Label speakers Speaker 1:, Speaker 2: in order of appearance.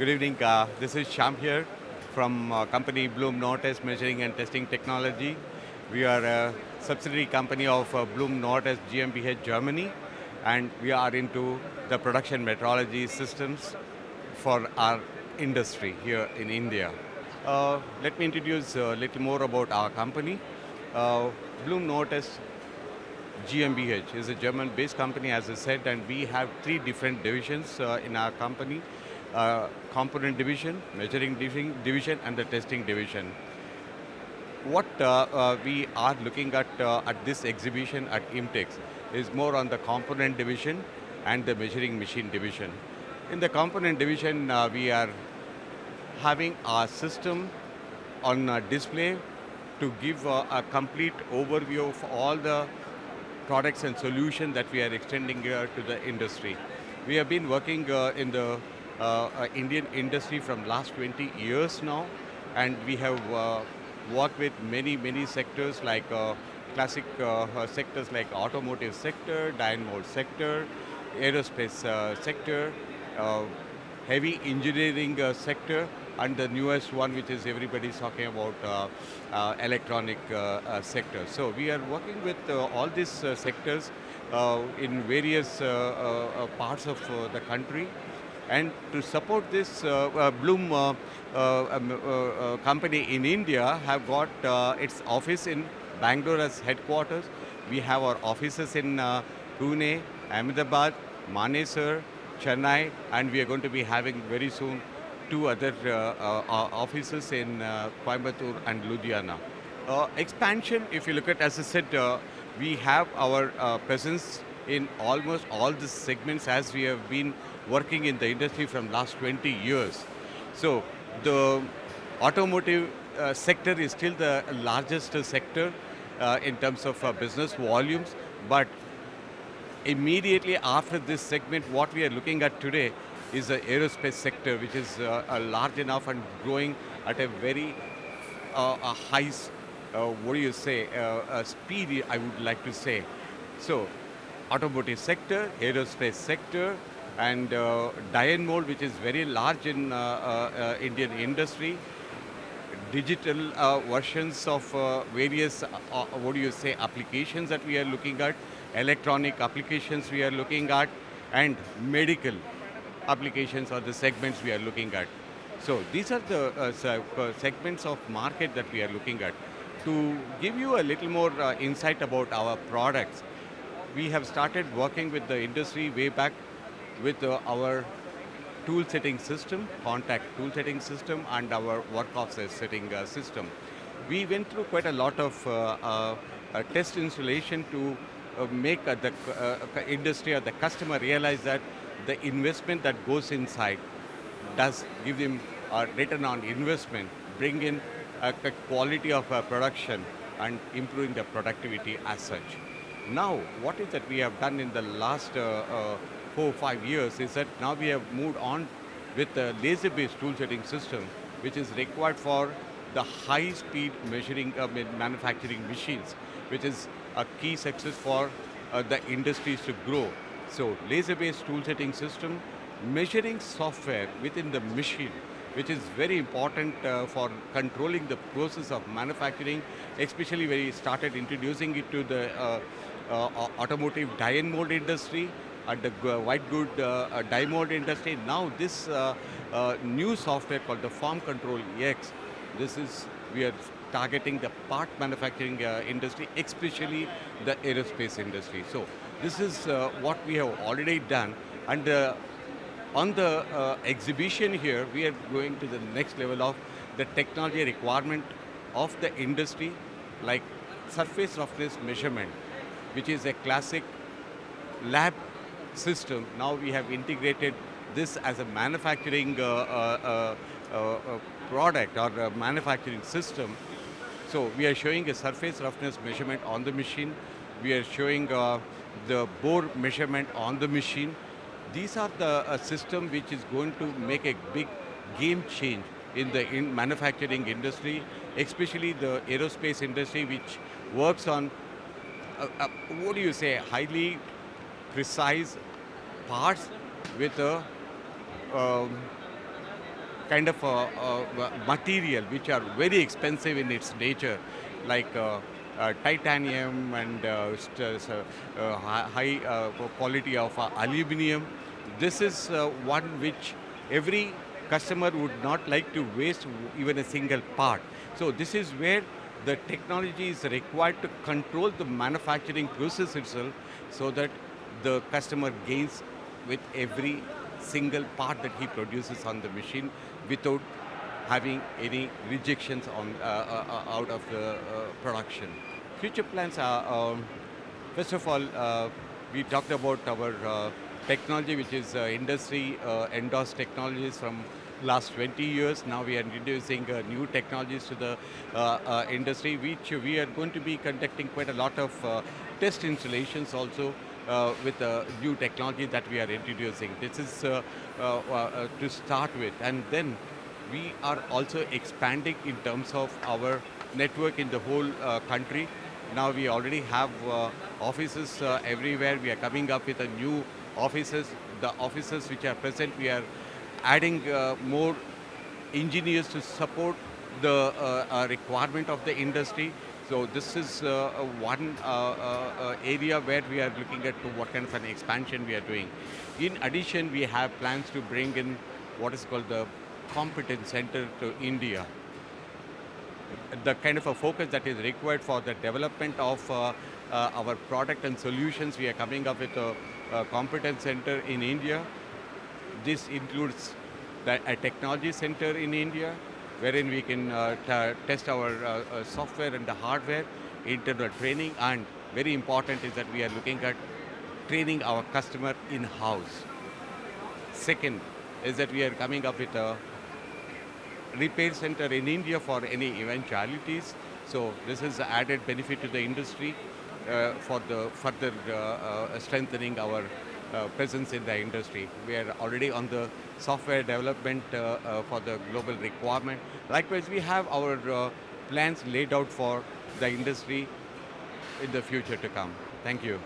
Speaker 1: Good evening. This is Shyam here from company Blum Novotest Measuring and Testing Technology. We are a subsidiary company of Blum Novotest GmbH Germany, and we are into the production metrology systems for our industry here in India. Let me introduce a little more about our company. Blum Novotest GmbH is a German-based company, as I said, and we have three different divisions in our company. Component division, measuring division, and the testing division. What we are looking at this exhibition at IMTEX is more on the component division and the measuring machine division. In the component division, we are having our system on display to give a complete overview of all the products and solutions that we are extending to the industry. We have been working in the Indian industry from last 20 years now, and we have worked with many sectors like classic sectors like automotive sector, die-and-mold sector, aerospace sector, uh, heavy engineering sector, and the newest one, which is everybody's talking about, electronic sector. So we are working with all these sectors in various parts of the country. And to support this, Bloom company in India have got its office in Bangalore as headquarters. We have our offices in Pune, Ahmedabad, Manesar, Chennai, and we are going to be having very soon two other offices in Coimbatore and Ludhiana. Expansion, if you look at, as I said, we have our presence in almost all the segments as we have been working in the industry from last 20 years. So the automotive sector is still the largest sector in terms of business volumes, but immediately after this segment, what we are looking at today is the aerospace sector, which is large enough and growing at a very a high, what do you say, speed, I would like to say. So, automotive sector, aerospace sector, and die-and-mold, which is very large in Indian industry, digital versions of various, what do you say, applications that we are looking at, electronic applications we are looking at, and medical applications are the segments we are looking at. So these are the segments of market that we are looking at. To give you a little more insight about our products, we have started working with the industry way back with our tool setting system, contact tool setting system, and our work offset setting system. We went through quite a lot of test installation to make the industry or the customer realize that the investment that goes inside does give them a return on investment, bring in a quality of production and improving the productivity as such. Now, what is that we have done in the last 4 or 5 years is that now we have moved on with the laser-based tool setting system, which is required for the high-speed measuring manufacturing machines, which is a key success for the industries to grow. So laser-based tool setting system, measuring software within the machine, which is very important for controlling the process of manufacturing, especially when we started introducing it to the automotive die and mold industry, at the white good die mold industry. Now this new software called the Form Control X, this is, we are targeting the part manufacturing industry, especially the aerospace industry. So this is what we have already done. And on the exhibition here, we are going to the next level of the technology requirement of the industry, like surface roughness measurement, which is a classic lab system. Now we have integrated this as a manufacturing product or a manufacturing system. So we are showing a surface roughness measurement on the machine. We are showing the bore measurement on the machine. These are the system which is going to make a big game change in the manufacturing industry, especially the aerospace industry, which works on, what do you say, highly precise parts with a kind of material which are very expensive in its nature, like titanium and high quality of aluminum. This is one which every customer would not like to waste even a single part. So this is where the technology is required to control the manufacturing process itself, so that the customer gains with every single part that he produces on the machine without having any rejections out of the production. Future plans are, first of all, we talked about our technology, which is industry endorsed technologies from last 20 years. Now we are introducing new technologies to the industry, which we are going to be conducting quite a lot of test installations also with the new technology that we are introducing. This is to start with, and then we are also expanding in terms of our network in the whole country. Now we already have offices everywhere. We are coming up with a new offices. The offices which are present, we are adding more engineers to support the requirement of the industry. So this is one area where we are looking at to what kind of an expansion we are doing. In addition, we have plans to bring in what is called the competence center to India. The kind of a focus that is required for the development of our product and solutions, we are coming up with a competence center in India. This includes a technology center in India, wherein we can test our software and the hardware, internal training, and very important is that we are looking at training our customer in-house. Second is that we are coming up with a repair center in India for any eventualities. So this is added benefit to the industry for the further strengthening our presence in the industry. We are already on the software development for the global requirement. Likewise, we have our plans laid out for the industry in the future to come. Thank you.